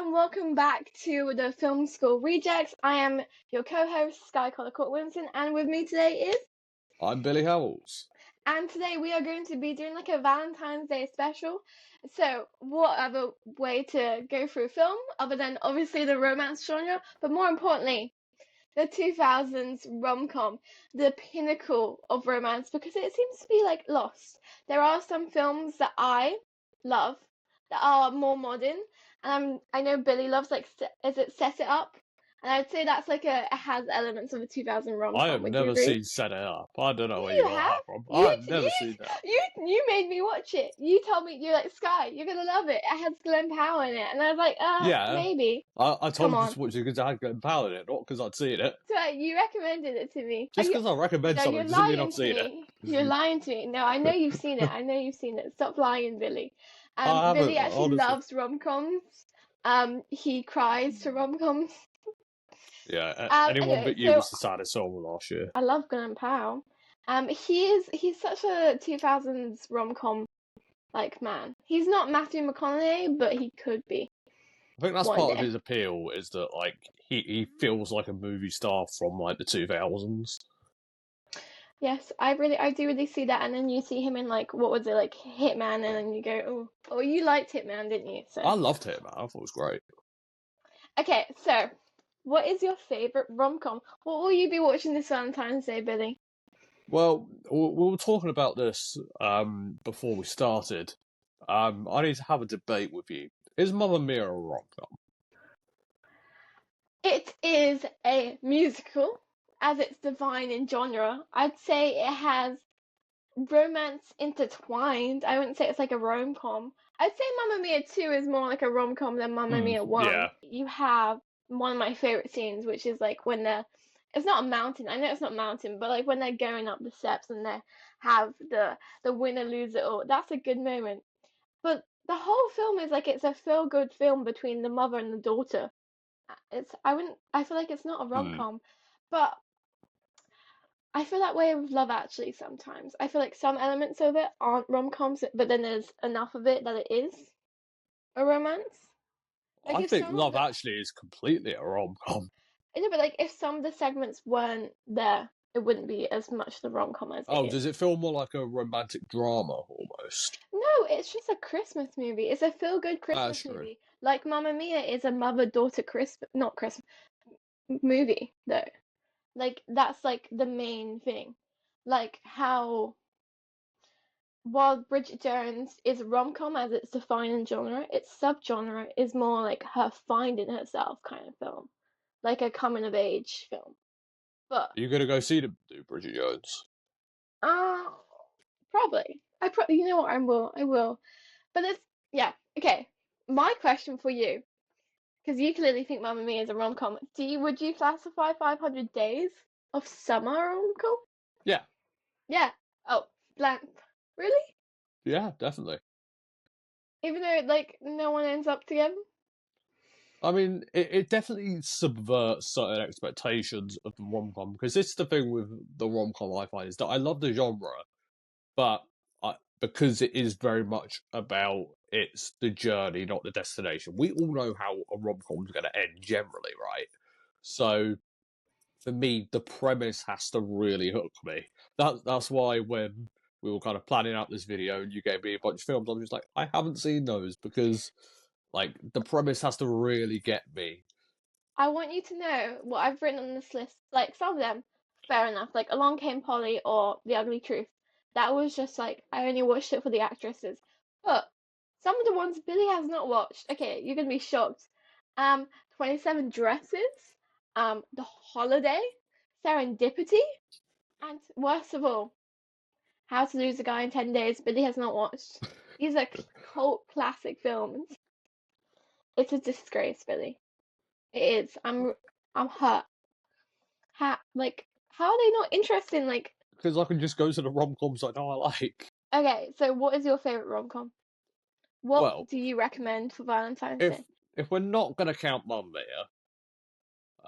and welcome back to the Film School Rejects. I am your co-host, Skye Williamson, and with me today is... I'm Billy Howells. And today we are going to be doing like a Valentine's Day special. So what other way to go through film other than obviously the romance genre, but more importantly, the 2000s rom-com, the pinnacle of romance, because it seems to be like lost. There are some films that I love that are more modern, and I know Billy loves is it Set It Up? And I'd say that's like it has elements of a 2000 I rom-com. have Would you never agree? seen Set It Up. I don't know where You you got have? that from. You I've never seen that. you made me watch it. You told me, you're like, Skye, you're gonna love it. It has Glenn Powell in it, and I was like, Yeah. maybe. I told Come you on. to watch it because I had Glenn Powell in it, not because I'd seen it. So you recommended it to me. Just because I recommend No, something you're doesn't mean lying I've to seen it. me. You're lying to me. No, I know you've seen it. I know you've seen it. Stop lying, Billy. I haven't, Billy actually honestly. loves rom-coms. He cries to rom-coms. Yeah, Anyone Anyway, But You so was the saddest song last year. I love Glenn Powell. He's such a 2000s rom-com like man. He's not Matthew McConaughey, but he could be. I think that's one part of day. his appeal, is that like he feels like a movie star from like the 2000s. Yes, I do really see that, and then you see him in like, what was it, like Hitman, and then you go, oh, you liked Hitman, didn't you? So I loved it, man. I thought it was great. okay, so what is your favorite rom-com? What will you be watching this Valentine's Day, Billy? Well, we were talking about this before we started. I need to have a debate with you. Is Mamma Mia a rom-com? It is a musical, as it's defined in genre. I'd say it has romance intertwined. I wouldn't say it's like a rom-com. I'd say Mamma Mia 2 is more like a rom-com than Mamma Mia 1. Yeah. You have one of my favorite scenes, which is like when it's not a mountain. I know it's not a mountain, but like when they're going up the steps and they have the winner lose it all. That's a good moment. But the whole film is like it's a feel-good film between the mother and the daughter. I feel like it's not a rom-com, but I feel that way with Love Actually sometimes. I feel like some elements of it aren't rom-coms, but then there's enough of it that it is a romance. Like I if think some of Love the, Actually is completely a rom-com. I know, but like if some of the segments weren't there, it wouldn't be as much the rom-com as it is. Does it feel more like a romantic drama almost? No, it's just a Christmas movie. It's a feel-good Christmas True. movie. Like Mamma Mia is a mother-daughter not Christmas movie though. Like that's like the main thing. Like how while Bridget Jones is a rom-com as it's defined in genre, its subgenre is more like her finding herself kind of film. Like a coming of age film. But Are you gonna go see them do Bridget Jones? probably. You know what, I will. But okay. My question for you, because you clearly think Mamma Mia is a rom-com, would you classify 500 Days of Summer a rom-com? Yeah. Yeah. Oh, blank. Really? Yeah, definitely. Even though like no one ends up together? I mean, it definitely subverts certain expectations of the rom-com, because this is the thing with the rom-com I find, is that I love the genre, but because it is very much about it's the journey, not the destination. We all know how a rom-com is going to end generally, right? So for me, the premise has to really hook me. That's why when we were kind of planning out this video and you gave me a bunch of films, I'm just like, I haven't seen those because like the premise has to really get me. I want you to know what I've written on this list. Like some of them, fair enough. Like Along Came Polly or The Ugly Truth. That was just like I only watched it for the actresses. But some of the ones Billy has not watched. Okay, you're gonna be shocked. 27 Dresses. The Holiday. Serendipity. And worst of all, How to Lose a Guy in 10 Days. Billy has not watched. These are cult classic films. It's a disgrace, Billy. It is. I'm hurt. Like, how are they not interested in, like... Because I can just go to the rom-coms I know I like. Okay, so what is your favourite rom-com? What do you recommend for Valentine's Day? If we're not going to count Mamma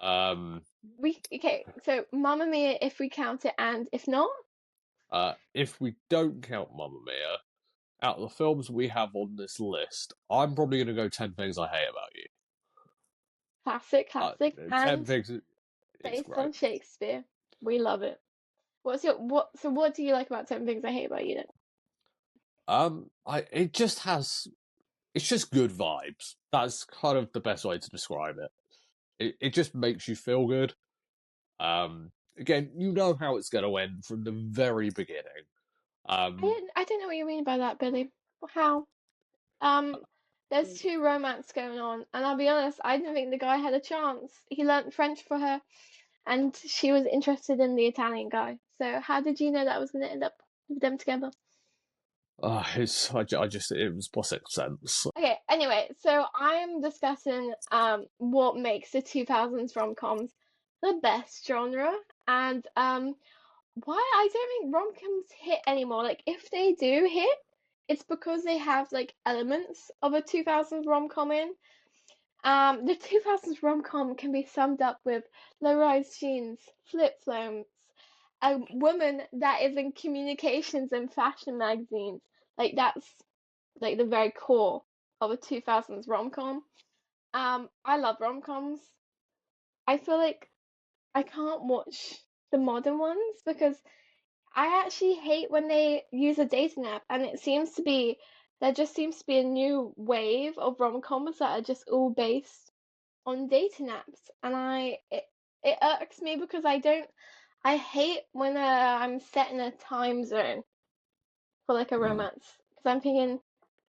Mia... Okay, so Mamma Mia if we count it, and if not? If we don't count Mamma Mia, out of the films we have on this list, I'm probably going to go 10 Things I Hate About You. Classic, Ten and Things is based great. on Shakespeare. We love it. What do you like about 10 Things I Hate About You then? It just has it's just good vibes. That's kind of the best way to describe it. It just makes you feel good. Again, you know how it's going to end from the very beginning. Um, I don't know what you mean by that, Billy. How? Um, there's two romance going on, and I'll be honest, I didn't think the guy had a chance. He learnt French for her, and she was interested in the Italian guy. So how did you know that was going to end up with them together? I just it was my sixth sense. Okay, anyway, so I'm discussing what makes the 2000s rom-coms the best genre, and why I don't think rom-coms hit anymore. Like if they do hit, it's because they have like elements of a 2000s rom-com in. The 2000s rom-com can be summed up with low-rise jeans, flip-flops, a woman that is in communications and fashion magazines. Like that's like the very core of a 2000s rom-com. I love rom-coms. I feel like I can't watch the modern ones because I actually hate when they use a dating app, and there just seems to be a new wave of rom-coms that are just all based on dating apps, and it irks me because I hate when I'm set in a time zone for like a Hmm. romance because I'm thinking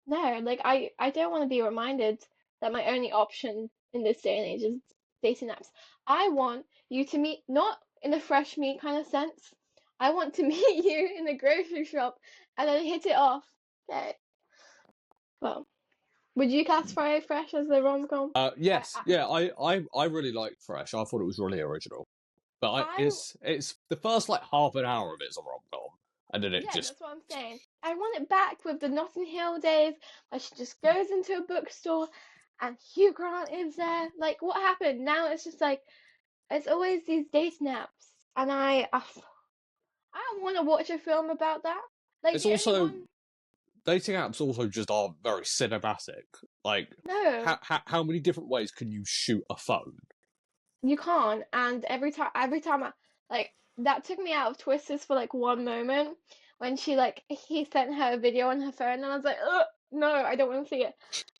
no, like I don't want to be reminded that my only option in this day and age is dating apps. I want you to meet not in a fresh meat kind of sense. I want to meet you in the grocery shop and then hit it off. Okay. Well, would you classify Fresh as a rom-com? Yes, yeah, I really liked Fresh. I thought it was really original. But I it's the first like half an hour of it's a rom com, and then it yeah, just that's what I'm saying. I want it back with the Notting Hill days where she just goes into a bookstore and Hugh Grant is there. Like, what happened? Now it's just like it's always these day snaps, and I don't want to watch a film about that. Like it's the only also one, dating apps also just are very cinematic. Like no, how many different ways can you shoot a phone? you can't. And every time like that took me out of Twisters for like one moment when he sent her a video on her phone, and I was like, ugh, no, I don't want to see it.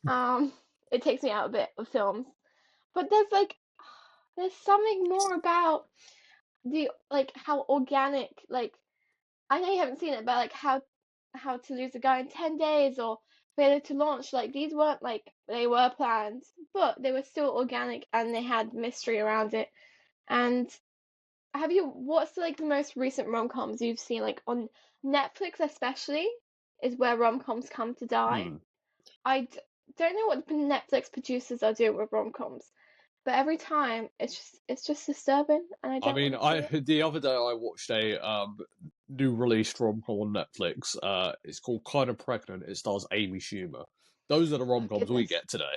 Um, it takes me out a bit of films, but there's something more about the like how organic like I know you haven't seen it, but like how to lose a guy in 10 days or failure to launch, like these weren't like they were planned, but they were still organic and they had mystery around it. And what's like the most recent rom-coms you've seen like on Netflix especially is where rom-coms come to die. Hmm. I don't know what the Netflix producers are doing with rom-coms, but every time it's just disturbing and I I don't mean, want to see I it. the other day I watched a new released rom com on Netflix. It's called Kind of Pregnant. It stars Amy Schumer. Those are the Oh rom coms we goodness. get today.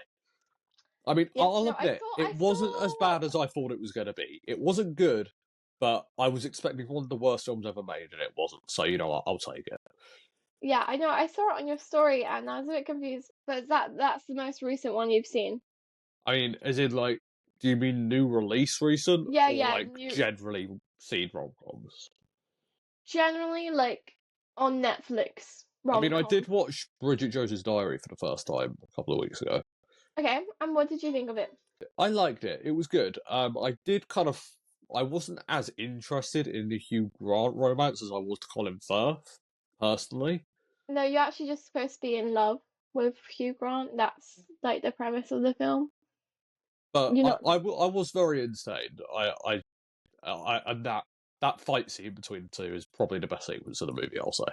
I mean, Yes, I'll no, admit I it wasn't as saw bad as I thought it was going to be. It wasn't good, but I was expecting one of the worst films ever made, and it wasn't. So you know what? I'll take it. Yeah, I know. I saw it on your story and I was a bit confused. But that's the most recent one you've seen? I mean, as in like, do you mean new release recent Yeah, or yeah, like new generally seen rom coms? generally like on Netflix I mean, I rom-com. did watch Bridget Jones's Diary for the first time a couple of weeks ago. Okay, and what did you think of it? I liked it. It was good. I did kind of. I wasn't as interested in the Hugh Grant romance as I was to Colin Firth, personally. No, you're actually just supposed to be in love with Hugh Grant. That's like the premise of the film. But You're not. I was very insane. And that fight scene between the two is probably the best sequence of the movie. I'll say.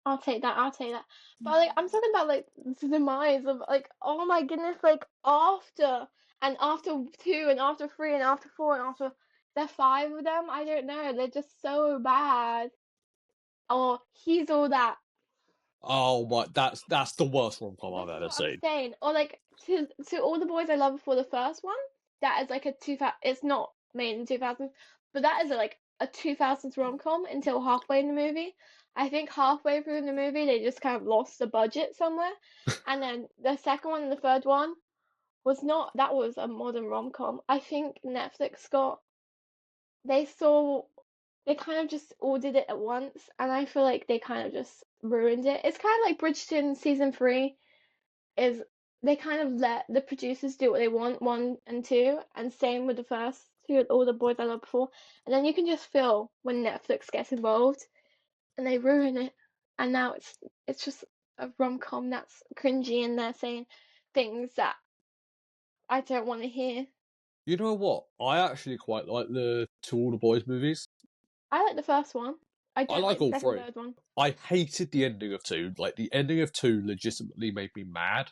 I'll take that. I'll take that. But like, I'm talking about like the demise of like, oh my goodness, like after two and after three and after four and after there are five of them. I don't know. They're just so bad. Or he's all that. Oh my, that's the worst rom com I've This is ever what I'm seen. saying. Or like to all the boys I love before the first one. That is like a It's not made in 2000s, but that is like a 2000s rom com until halfway in the movie. I think halfway through the movie they just kind of lost the budget somewhere, and then the second one and the third one. was not that was a modern rom-com. I think Netflix got they saw they kind of just all did it at once, and I feel like they kind of just ruined it. It's kind of like Bridgerton season 3 is they kind of let the producers do what they want, 1 and 2, and same with the first two, all the boys I loved before. And then you can just feel when Netflix gets involved and they ruin it. And now it's just a rom-com that's cringy and they're saying things that I don't want to hear. You know what? I actually quite like the To All the Boys movies. I like the first one. I I don't like like the all second, three. third one. I hated the ending of two. Like the ending of two legitimately made me mad.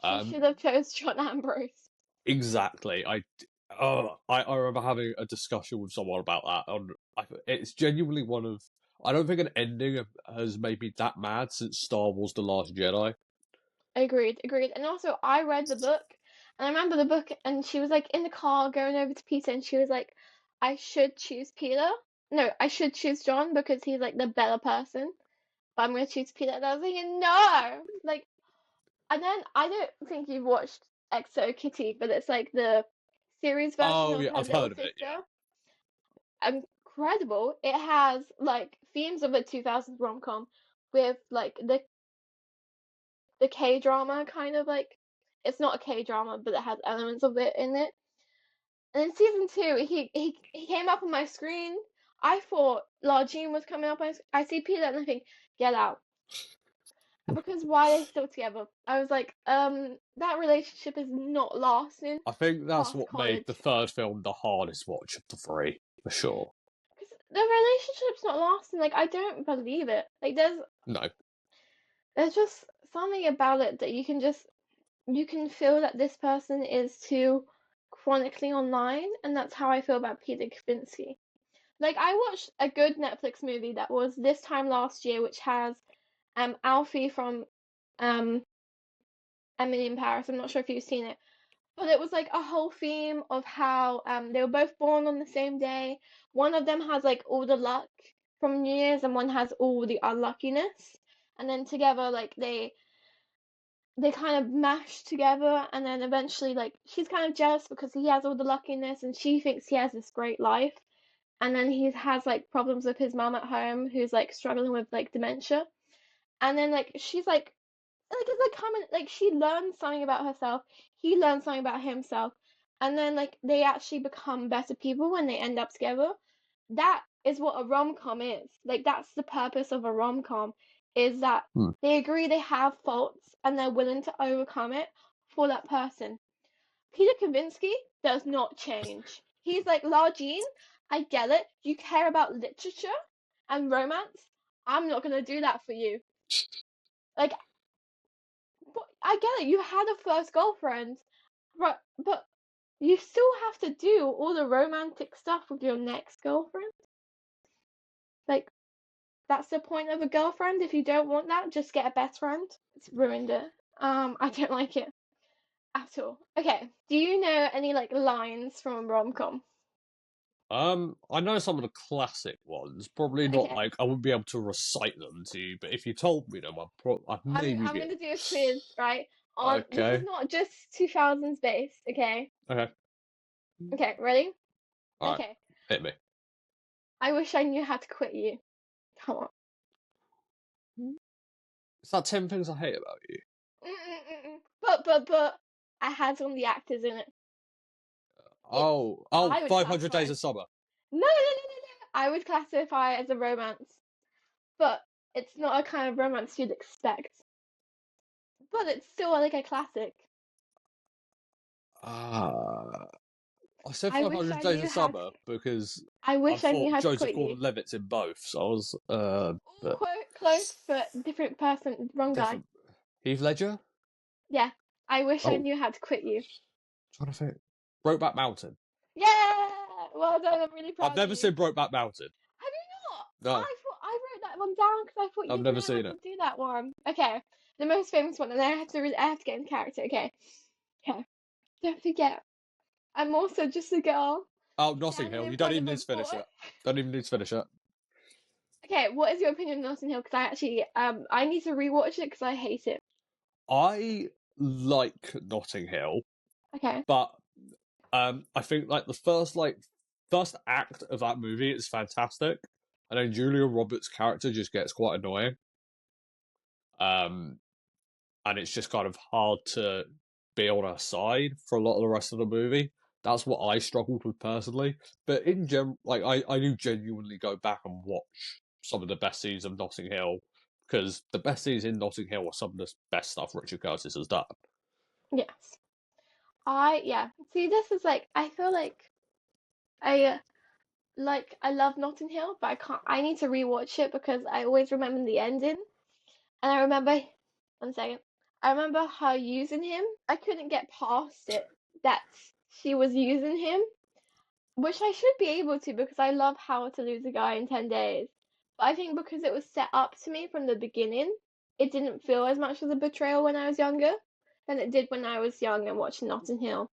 She Um, should have chose John Ambrose. exactly. I remember having a discussion with someone about that. It's genuinely one of. I don't think an ending has made me that mad since Star Wars: The Last Jedi. Agreed, agreed. And also, I read the book, and I remember the book, and she was like in the car going over to Peter, and she was like, I should choose Peter. No, I should choose John because he's like the better person, but I'm gonna choose Peter. And I was thinking, no! Like, and then I don't think you've watched XO Kitty, but it's like the series version Oh of yeah, her I've little heard of it. sister. Yeah. Incredible. It has like themes of a 2000s rom-com with like the K drama kind of like it's not a K drama, but it has elements of it in it. And in season 2, he came up on my screen. I thought La Jean was coming up. I see Peter and I think, get out. Because why are they still together? I was like, that relationship is not lasting I think that's past what made the college. third film the hardest watch of the three, for sure. Because the relationship's not lasting. Like I don't believe it. Like No. there's just something about it that you can feel that this person is too chronically online, and that's how I feel about Peter Kavinsky. Like I watched a good Netflix movie that was this time last year, which has Alfie from um Emily in Paris. I'm not sure if you've seen it, but it was like a whole theme of how they were both born on the same day. One of them has like all the luck from New Year's, and one has all the unluckiness. And then together, like they kind of mash together, and then eventually like she's kind of jealous because he has all the luckiness and she thinks he has this great life, and then he has like problems with his mum at home who's like struggling with like dementia, and then like she's like it's like coming like she learns something about herself, he learns something about himself, and then like they actually become better people when they end up together. That is what a rom-com is. Like that's the purpose of a rom-com, is that Hmm. they agree they have faults and they're willing to overcome it for that person. Peter Kavinsky does not change. He's like, La Jean, I get it. You care about literature and romance. I'm not gonna do that for you. Like, but I get it. You had a first girlfriend, but you still have to do all the romantic stuff with your next girlfriend. Like, that's the point of a girlfriend. If you don't want that, just get a best friend. It's ruined it. I don't like it at all. Okay, do you know any like lines from a rom-com? I know some of the classic ones. Probably not Okay, like I wouldn't be able to recite them to you, but if you told me them, I'd maybe I'm be gonna do a quiz, right? On this is okay. not just 2000s based, okay? Okay. Okay, ready? All right. Okay. Hit me. I wish I knew how to quit you. Come on. Is that 10 things I hate about you? Mm-mm-mm-mm. But I had some of the actors in it. It's Oh, I would 500 classify. Days of Summer. No. I would classify it as a romance, but it's not a kind of romance you'd expect. But it's still like a classic. Ah, I said I wish 500 I Days knew of how to. Summer because I I wish I knew thought how to Joseph quit you. Gordon-Levitt's in both, so I was All but quote close, but different person, wrong guy. different. Heath Ledger. Yeah. I wish I Oh, knew how to quit you. trying to think. Brokeback Mountain. Yeah. Well I- done. I'm really I've proud of never you. seen Brokeback Mountain. Have you not? No, I thought I wrote that one down because I thought I've you'd never know how seen to it. do that one. Okay, the most famous one, and then I have to get in character. Okay, okay. Don't forget, I'm also just a girl Oh, Notting standing Hill. in You don't front even of a need to finish boy. it. Don't even need to finish it. Okay, what is your opinion on Notting Hill? Because I actually I need to rewatch it because I hate it. I like Notting Hill. Okay. But I think like the first act of that movie is fantastic, and then Julia Roberts' character just gets quite annoying. Um, and it's just kind of hard to be on her side for a lot of the rest of the movie. That's what I struggled with personally. But in general, like I do genuinely go back and watch some of the best scenes of Notting Hill because the best scenes in Notting Hill are some of the best stuff Richard Curtis has done. Yes. Yeah. See, this is like I feel I I love Notting Hill, but I can't. I need to rewatch it because I always remember the ending, and I remember. One second. I remember her using him. I couldn't get past it that she was using him, which I should be able to because I love How to Lose a Guy in 10 Days. But I think because it was set up to me from the beginning, it didn't feel as much as a betrayal when I was younger than it did when I was young and watching Notting Hill.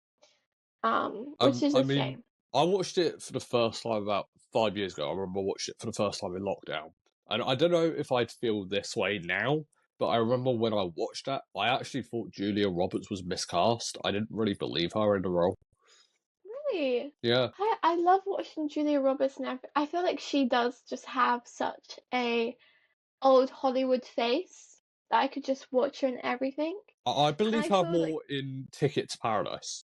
Which is I a mean, shame. I watched it for the first time about 5 years ago. I remember watching it for the first time in lockdown, and I don't know if I'd feel this way now. But I remember when I watched that, I actually thought Julia Roberts was miscast. I didn't really believe her in the role. Really? Yeah, I love watching Julia Roberts and I feel like she does just have such a old Hollywood face that I could just watch her in everything. I And believe I her feel like more in Ticket to Paradise.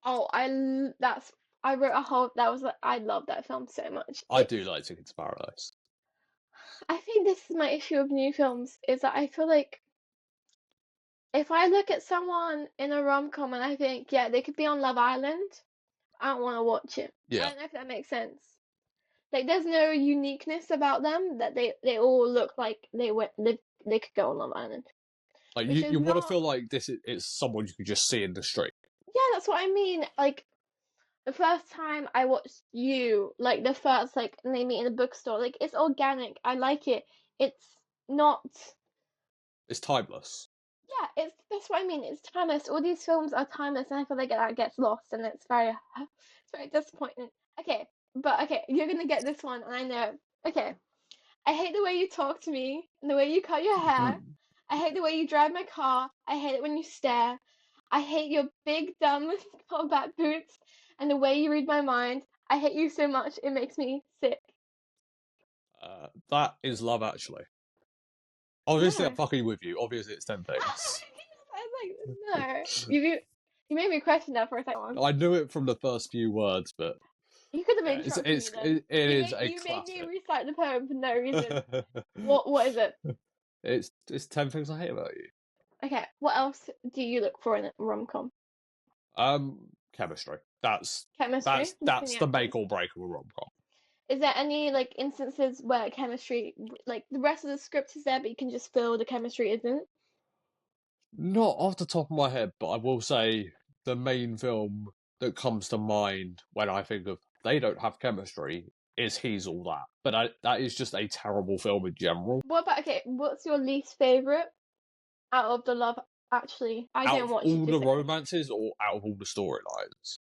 oh, that's I wrote a whole that was like I love that film so much. I do like Ticket to Paradise. I think this is my issue with new films is that I feel like if I look at someone in a rom-com and I think, yeah, they could be on Love Island, I don't want to watch it. I Yeah, don't know if that makes sense. Like there's no uniqueness about them that they all look like they could go on Love Island, like which is you want to not. feel like this is it's someone you could just see in the street. Yeah, that's what I mean. Like the first time I watched You, like the first like and they meet in a bookstore, like it's organic. I like it. It's not. It's timeless. Yeah, it's that's what I mean. It's timeless. All these films are timeless, and I feel like that gets lost, and it's very, it's very disappointing. Okay, but okay, you're gonna get this one, and I know. Okay, I hate the way you talk to me, and the way you cut your hair. I hate the way you drive my car. I hate it when you stare. I hate your big dumb combat boots, and the way you read my mind. I hate you so much. It makes me sick. That is Love Actually. Obviously, I'm No. fucking with you. Obviously, it's 10 things. I was like, no. You made me question that for a second. I knew it from the first few words, but You could have yeah, interrupted me then. it is a You made me classic. recite the poem for no reason. What is it? It's 10 things I hate about you. Okay, what else do you look for in a rom-com? Chemistry. That's Chemistry between that's the the actors. make or break of a rom com. Is there any like instances where chemistry, like the rest of the script is there, but you can just feel the chemistry isn't? Not off the top of my head, but I will say the main film that comes to mind when I think of they don't have chemistry is He's All That. But that is just a terrible film in general. What about okay? What's your least favorite out of the Love Actually? I Out didn't of watch it, all just the saying. romances or out of all the storylines?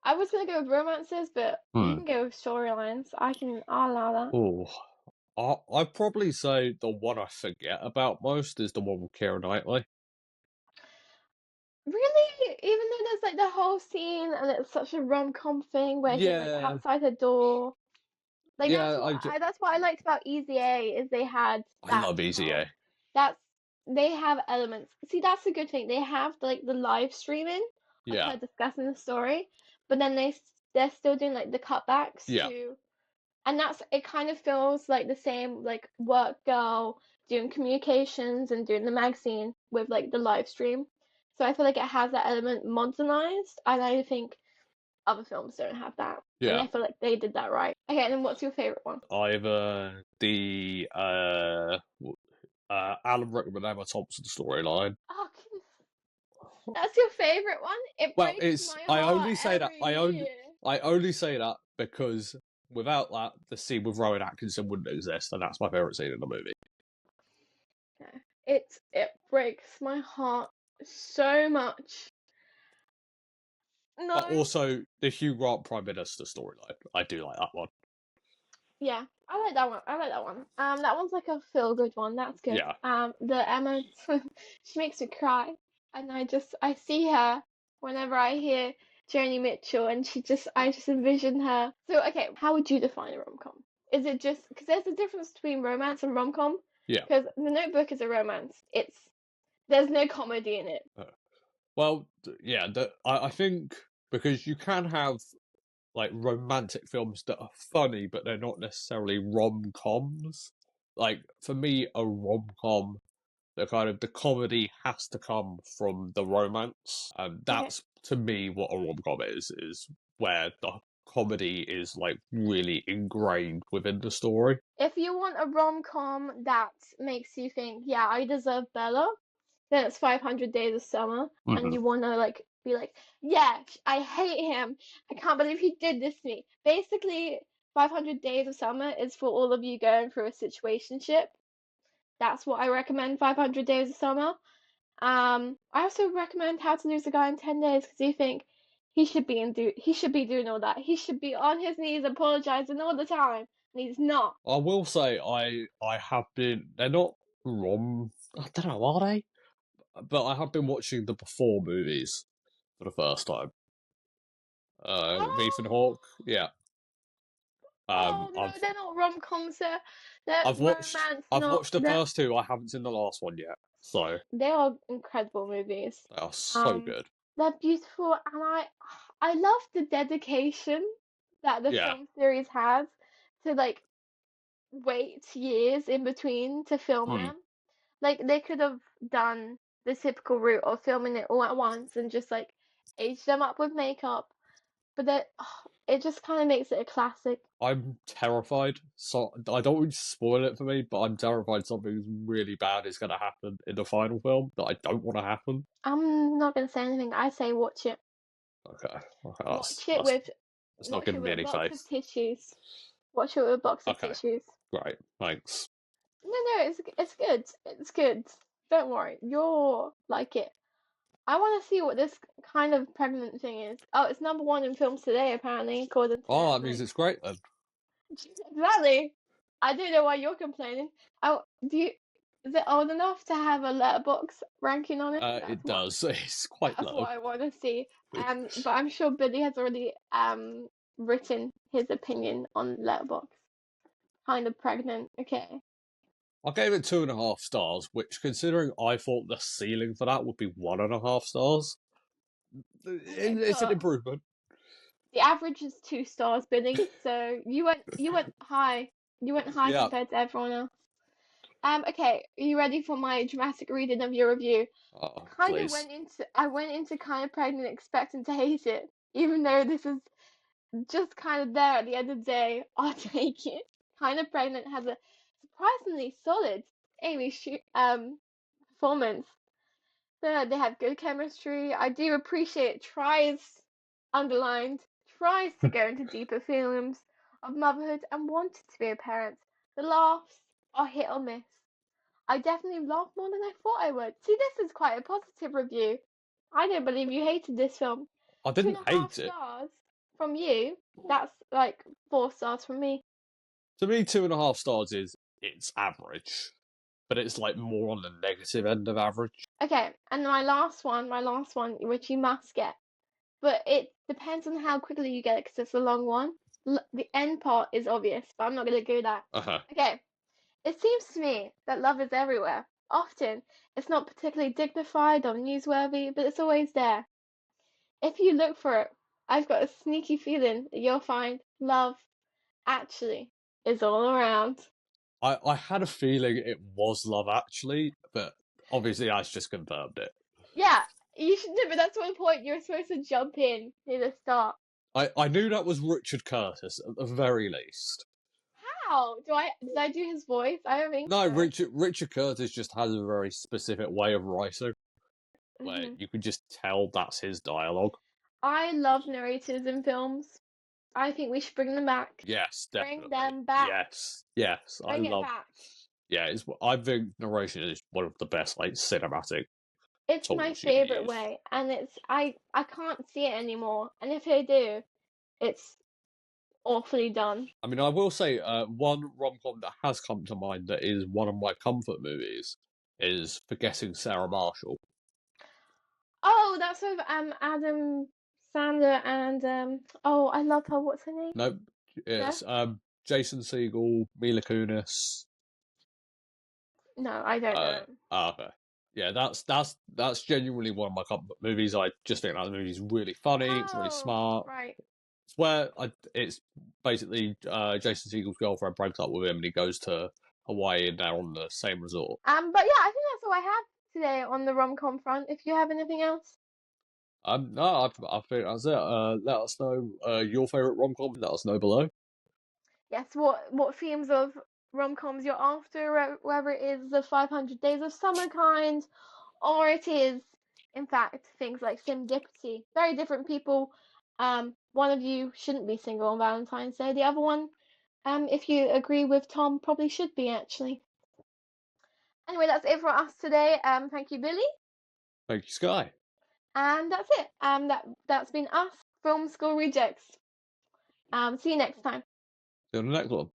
I was gonna go with romances, but you Hmm. can go with storylines. I'll allow that. Oh, I'd probably say the one I forget about most is the one with Keira Knightley. Really? Even though there's like the whole scene and it's such a rom-com thing where he's like Yeah, outside her door. Like yeah, that's what I liked about Easy A is they had I that love Easy part. A. That's they have elements. See, that's a good thing. They have like the live streaming of Yeah, her discussing the story, but then they're still doing like the cutbacks yeah, to and that's it kind of feels like the same like work girl doing communications and doing the magazine with like the live stream. So I feel like it has that element modernized, and I think other films don't have that. And yeah. I feel like they did that right. Okay, and then what's your favorite one? Either the Alan Rickman and Emma Thompson storyline. Oh, that's your favorite one? It Well, breaks it's my I heart only say that every year. I only say that because without that, the scene with Rowan Atkinson wouldn't exist, and that's my favorite scene in the movie. Yeah. It breaks my heart so much. But No. also the Hugh Grant Prime Minister storyline. I do like that one. Yeah, I like that one. I like that one. That one's like a feel good one. That's good. Yeah, The Emma, she makes me cry, and I see her. whenever I hear Joni Mitchell, and I just envision her. So, okay, how would you define a rom-com? Is it just because there's a difference between romance and rom-com? Yeah. Because The Notebook is a romance. There's no comedy in it. Well, yeah, I think because you can have like romantic films that are funny, but they're not necessarily rom-coms. Like for me, a rom-com, the comedy has to come from the romance, and Okay. that's to me what a rom-com is where the comedy is like really ingrained within the story. If you want a rom-com that makes you think, yeah, I deserve better, then it's 500 Days of Summer, and Mm-hmm. you want to like be like, yeah, I hate him. I can't believe he did this to me. Basically, 500 Days of Summer is for all of you going through a situationship. That's what I recommend. 500 Days of Summer. I also recommend How to Lose a Guy in 10 Days because you think he should be doing all that. He should be on his knees apologizing all the time, and he's not. I will say I have been. They're not rom. I don't know, are they? But I have been watching the Before movies for the first time. With Ethan Oh, Hawke. Yeah. oh no, I've they're not rom-coms. They're I've watched romance, I've not watched the first two. I haven't seen the last one yet. So they are incredible movies. they are so Um, good. they're beautiful, and I love the dedication that the Yeah. film series has to like wait years in between to film Hmm. them. Like they could have done the typical route of filming it all at once and just like age them up with makeup, but that it just kind of makes it a classic. I'm terrified. So I don't want you to spoil it for me, but I'm terrified something really bad is going to happen in the final film that I don't want to happen. I'm not gonna say anything. I say watch it. Okay. Okay. Watch it with That's not watch it giving me with a any box of faith. tissues. Watch it with a box of Okay. tissues. Great. Thanks. No, it's good. It's good. Don't worry. You'll like it. I want to see what this kind of pregnant thing is. Oh, it's number one in films today, apparently, according to Oh, that means Netflix. it's great then. Exactly. I don't know why you're complaining. Oh, do you? Is it old enough to have a letterbox ranking on it? It does. It's quite That's low. what I want to see. But I'm sure Billy has already written his opinion on letterbox. Kind of pregnant. Okay. I gave it 2.5 stars, which, considering I thought the ceiling for that would be 1.5 stars, Okay, it's an but improvement. the average is 2 stars, Billy. So you went high. You went high Yeah. compared to everyone else. Okay, are you ready for my dramatic reading of your review? Oh, please. I went into kind of pregnant expecting to hate it, even though this is just kind of there at the end of the day. I'll take it. Kind of pregnant has a surprisingly solid Amy performance. They have good chemistry. I do appreciate underlined, tries to go into deeper feelings of motherhood and wanted to be a parent. The laughs are hit or miss. I definitely laughed more than I thought I would. See, this is quite a positive review. I don't believe you hated this film. I Two and didn't a half hate it. stars from you. That's like 4 stars from me. To me, 2.5 stars is it's average, but it's like more on the negative end of average. Okay, and my last one, which you must get. But it depends on how quickly you get it because it's a long one. The end part is obvious, but I'm not going to go that. Uh huh. Okay, it seems to me that love is everywhere. Often, it's not particularly dignified or newsworthy, but it's always there. If you look for it, I've got a sneaky feeling that you'll find love actually is all around. I had a feeling it was Love Actually, but obviously that's just confirmed it. Yeah, you should do, but that's one point you're supposed to jump in near the start. I knew that was Richard Curtis at the very least. How? Did I do his voice? I don't think No, so. Richard Curtis just has a very specific way of writing where Hmm. you can just tell that's his dialogue. I love narrators in films. I think we should bring them back. Yes, Bring definitely. them back. Yes. I Bring it love. back. Yeah, I think narration is one of the best like cinematic It's my tools you can favorite use. way, and I can't see it anymore. And if they do, it's awfully done. I mean, I will say one rom com that has come to mind that is one of my comfort movies is Forgetting Sarah Marshall. Oh, That's with Adam Sandler and oh, I love her. What's her name? Nope. No, It's Jason Segel, Mila Kunis. no, I don't know. Okay. Yeah, that's genuinely one of my comfort movies. I just think that movie's really funny. It's really Oh, smart. right. It's where it's basically Jason Segel's girlfriend breaks up with him, and he goes to Hawaii, and they're on the same resort. But yeah, I think that's all I have today on the rom-com front. If you have anything else. No, I think that's it. Let us know your favorite rom com. Let us know below. Yes, what themes of rom-coms you're after, whether it is the 500 Days of Summer kind, or it is, in fact, things like serendipity. Very different people. One of you shouldn't be single on Valentine's Day. The other one, if you agree with Tom, probably should be actually. Anyway, that's it for us today. Thank you, Billy, Thank you, Skye. and that's it. That's been us, Film School Rejects. See you next time. See you on the next one.